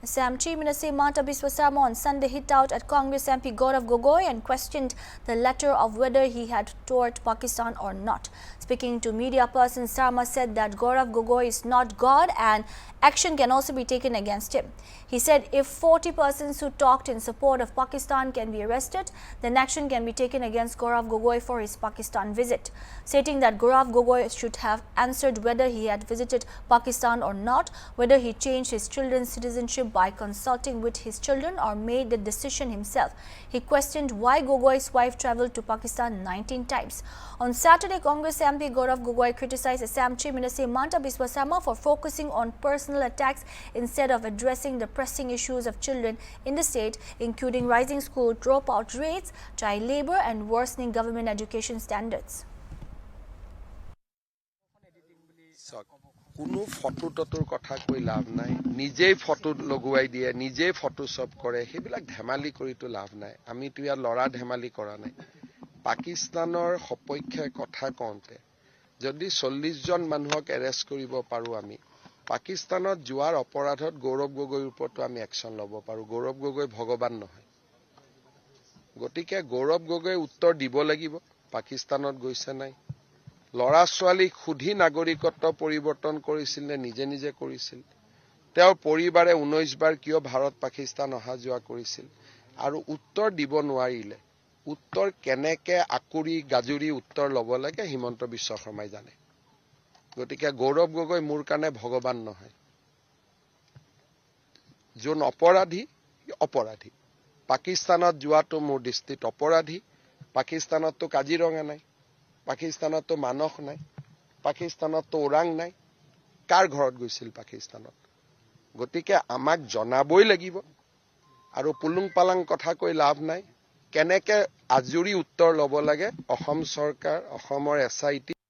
Assam Chief Minister Himanta Biswa Sarma on Sunday hit out at Congress MP Gaurav Gogoi and questioned the letter of whether he had toured Pakistan or not. Speaking to media person, Sarma said that Gaurav Gogoi is not God and action can also be taken against him. He said if 40 persons who talked in support of Pakistan can be arrested, then action can be taken against Gaurav Gogoi for his Pakistan visit, stating that Gaurav Gogoi should have answered whether he had visited Pakistan or not, whether he changed his children's citizenship by consulting with his children or made the decision himself. He questioned why Gogoi's wife travelled to Pakistan 19 times. On Saturday, Congress MP Gaurav Gogoi criticized Assam Chief Minister Himanta Biswa Sarma for focusing on personal attacks instead of addressing the pressing issues of children in the state, including rising school dropout rates, child labour and worsening government education standards. কোনো photo টটোৰ কথা কৈ লাভ নাই, নিজেই photo লগুৱাই দিয়ে, নিজেই photo সব কৰে, সেইবিলাক ধেমালি কৰিতো লাভ নাই। আমিতো ইয়াৰ লৰা ধেমালি কৰা নাই। পাকিস্তানৰ সপক্ষে কথা কওঁতে যদি 40 জন মানুহক এৰেষ্ট কৰিব পাৰো, আমি পাকিস্তানত যোৱাৰ অপৰাধত গৌৰৱ গগৈৰ ওপৰতো আমি একশন ল'ব পাৰো। গৌৰৱ গগৈ ভগৱান নহয়, গতিকে গৌৰৱ গগৈ উত্তৰ দিব লাগিব। পাকিস্তানত গৈছে নাই, লৰা ছোৱালীক সুধি নাগৰিকত্ব পৰিৱৰ্তন কৰিছিল নে নিজে নিজে কৰিছিল, তেওঁৰ পৰিবাৰে 19 বাৰ কিয় ভাৰত পাকিস্তান অহা যোৱা কৰিছিল, আৰু উত্তৰ দিব নোৱাৰিলে উত্তৰ কেনেকে আকুৰি গাজুৰি উত্তৰ ল'ব লাগে হিমন্ত বিশ্ব শৰ্মাই জানে। গতিকে গৌৰৱ গগৈ মোৰ কাৰণে ভগৱান নহয়। যোন অপৰাধী অপৰাধী, পাকিস্তানত যোৱাটো মোৰ দৃষ্টিত অপৰাধী। পাকিস্তানততো কাজিৰঙা নাই, পাকিস্তানততো মানস নাই, পাকিস্তানততো ওৰাং নাই, কাৰ ঘৰত গৈছিল পাকিস্তানত? গতিকে আমাক জনাবই লাগিব আৰু পুলুং পালাং কথা কৈ লাভ নাই। কেনেকে আজুৰি উত্তৰ ল'ব লাগে অসম চৰকাৰ, অসমৰ SIT